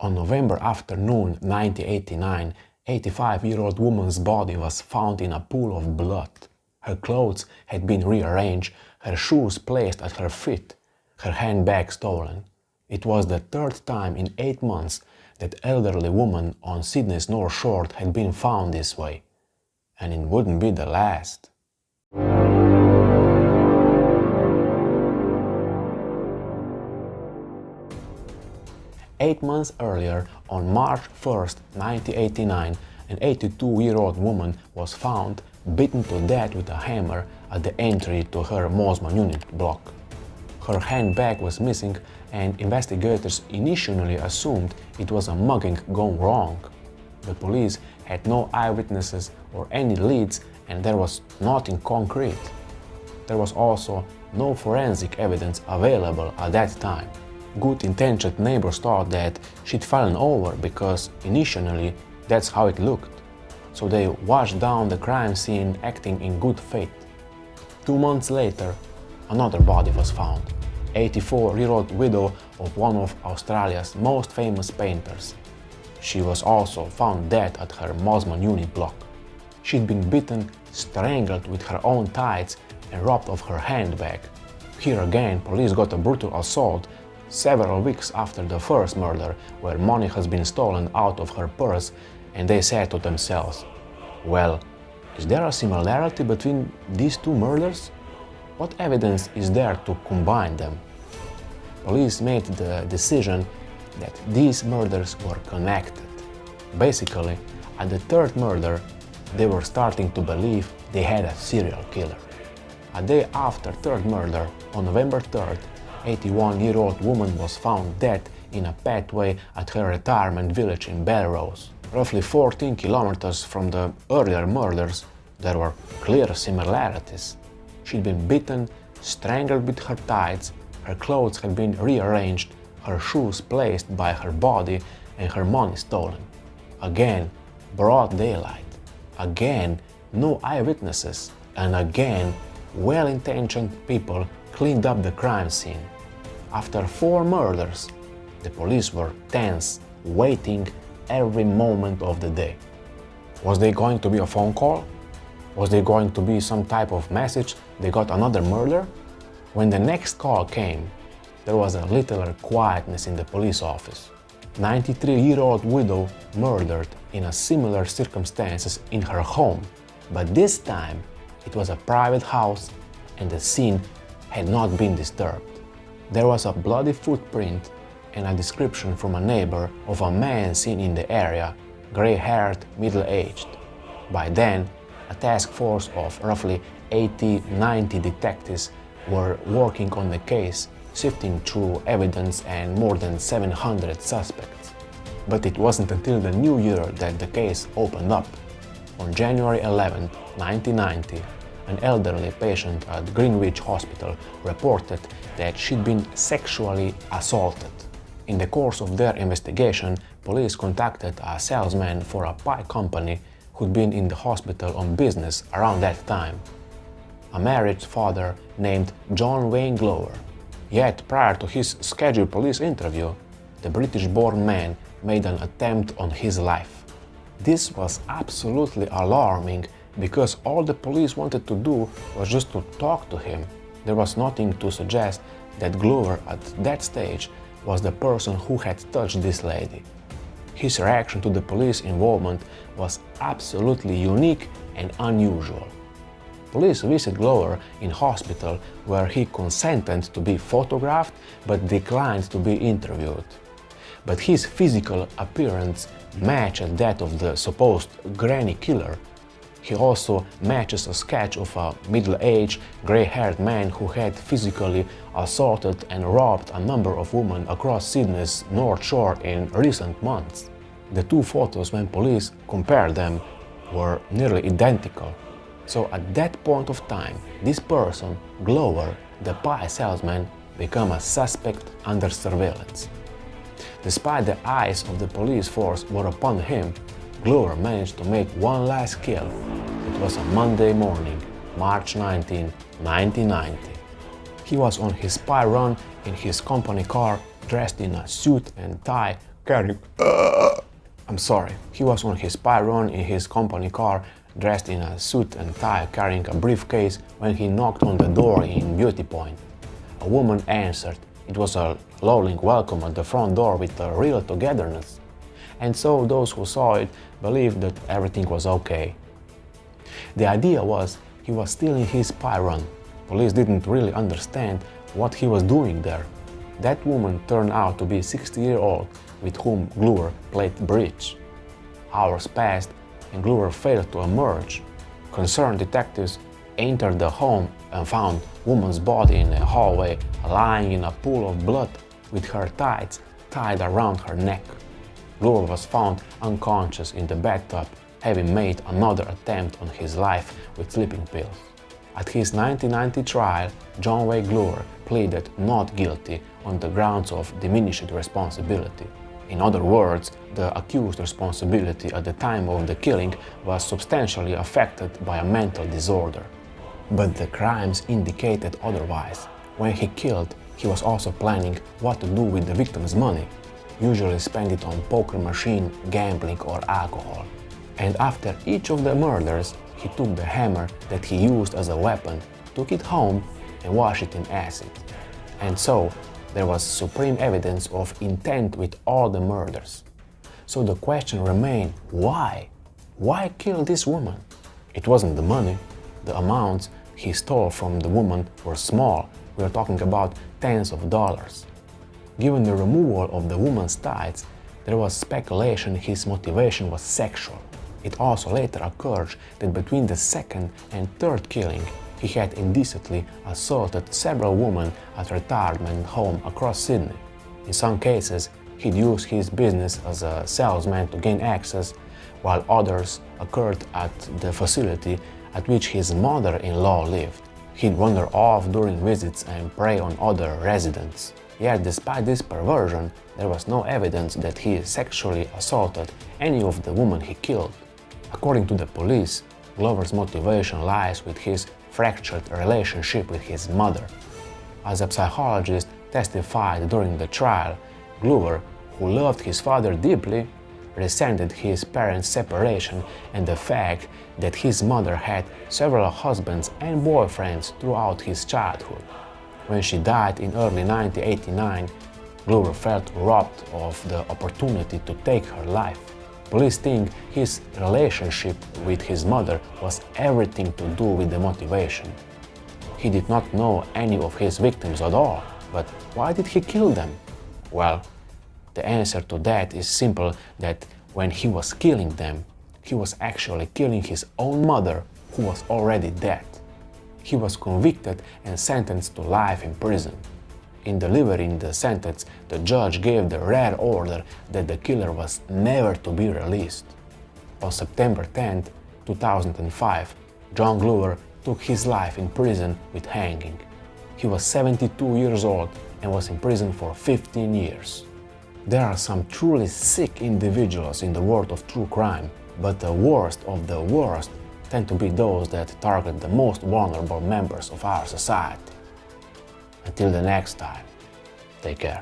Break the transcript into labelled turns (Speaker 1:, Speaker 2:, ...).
Speaker 1: On November afternoon 1989, 85-year-old woman's body was found in a pool of blood. Her clothes had been rearranged, her shoes placed at her feet, her handbag stolen. It was the third time in 8 months that elderly woman on Sydney's North Shore had been found this way. And it wouldn't be the last. Eight months earlier, on March 1st, 1989, an 82-year-old woman was found beaten to death with a hammer at the entry to her Mosman unit block. Her handbag was missing, and investigators initially assumed it was a mugging gone wrong. The police had no eyewitnesses or any leads, and there was nothing concrete. There was also no forensic evidence available at that time. Good-intentioned neighbors thought that she'd fallen over because initially that's how it looked. So they washed down the crime scene acting in good faith. 2 months later, another body was found. 84-year-old widow of one of Australia's most famous painters. She was also found dead at her Mosman unit block. She'd been beaten, strangled with her own tights and robbed of her handbag. Here again, police got a brutal assault several weeks after the first murder, where money has been stolen out of her purse, and they said to themselves, well, is there a similarity between these two murders? What evidence is there to combine them? Police made the decision that these murders were connected. Basically, at the third murder, they were starting to believe they had a serial killer. A day after third murder, on November 3rd, 81-year-old woman was found dead in a pathway at her retirement village in Belrose. Roughly 14 kilometers from the earlier murders, there were clear similarities. She'd been beaten, strangled with her tights, her clothes had been rearranged, her shoes placed by her body, and her money stolen. Again, broad daylight. Again, no eyewitnesses. And again, well-intentioned people cleaned up the crime scene. After 4 murders, the police were tense, waiting every moment of the day. Was there going to be a phone call? Was there going to be some type of message they got another murder? When the next call came, there was a little quietness in the police office. 93-year-old widow murdered in a similar circumstances in her home, but this time it was a private house and the scene had not been disturbed. There was a bloody footprint and a description from a neighbor of a man seen in the area, gray-haired, middle-aged. By then, a task force of roughly 80-90 detectives were working on the case, sifting through evidence and more than 700 suspects. But it wasn't until the new year that the case opened up. On January 11, 1990, an elderly patient at Greenwich Hospital reported that she'd been sexually assaulted. In the course of their investigation, police contacted a salesman for a pie company who'd been in the hospital on business around that time. A married father named John Wayne Glover. Yet prior to his scheduled police interview, the British-born man made an attempt on his life. This was absolutely alarming because all the police wanted to do was just to talk to him. There was nothing to suggest that Glover at that stage was the person who had touched this lady. His reaction to the police involvement was absolutely unique and unusual. Police visited Glover in hospital where he consented to be photographed but declined to be interviewed. But his physical appearance matched that of the supposed granny killer. He also matches a sketch of a middle-aged, grey-haired man who had physically assaulted and robbed a number of women across Sydney's North Shore in recent months. The two photos, when police compared them, were nearly identical. So at that point of time, this person, Glover, the pie salesman, became a suspect under surveillance. Despite the eyes of the police force were upon him, Glover managed to make one last kill. It was a Monday morning, March 19, 1990. He was on his spy run in his company car, dressed in a suit and tie, carrying... I'm sorry. He was on his spy run in his company car, dressed in a suit and tie, carrying a briefcase, when he knocked on the door in Beauty Point. A woman answered. It was a lowing welcome at the front door with a real togetherness. And so those who saw it believed that everything was okay. The idea was he was still in his spy run. Police didn't really understand what he was doing there. That woman turned out to be a 60-year-old with whom Glover played bridge. Hours passed and Glover failed to emerge. Concerned detectives entered the home and found woman's body in a hallway, lying in a pool of blood with her tights tied around her neck. Glover was found unconscious in the bathtub, having made another attempt on his life with sleeping pills. At his 1990 trial, John Wayne Glover pleaded not guilty on the grounds of diminished responsibility. In other words, the accused's responsibility at the time of the killing was substantially affected by a mental disorder. But the crimes indicated otherwise. When he killed, he was also planning what to do with the victim's money, usually spend it on poker machine, gambling or alcohol. And after each of the murders, he took the hammer that he used as a weapon, took it home and washed it in acid. And so, there was supreme evidence of intent with all the murders. So the question remained, why? Why kill this woman? It wasn't the money. The amounts he stole from the woman were small. We are talking about tens of dollars. Given the removal of the woman's tights, there was speculation his motivation was sexual. It also later occurred that between the second and third killing, he had indecently assaulted several women at a retirement home across Sydney. In some cases, he'd used his business as a salesman to gain access, while others occurred at the facility at which his mother-in-law lived. He'd wander off during visits and prey on other residents. Yet, despite this perversion, there was no evidence that he sexually assaulted any of the women he killed. According to the police, Glover's motivation lies with his fractured relationship with his mother. As a psychologist testified during the trial, Glover, who loved his father deeply, resented his parents' separation and the fact that his mother had several husbands and boyfriends throughout his childhood. When she died in early 1989, Glover felt robbed of the opportunity to take her life. Police think his relationship with his mother was everything to do with the motivation. He did not know any of his victims at all, but why did he kill them? Well, the answer to that is simple, that when he was killing them, he was actually killing his own mother, who was already dead. He was convicted and sentenced to life in prison. In delivering the sentence, the judge gave the rare order that the killer was never to be released. On September 10, 2005, John Glover took his life in prison with hanging. He was 72 years old and was in prison for 15 years. There are some truly sick individuals in the world of true crime, but the worst of the worst tend to be those that target the most vulnerable members of our society. Until the next time, take care.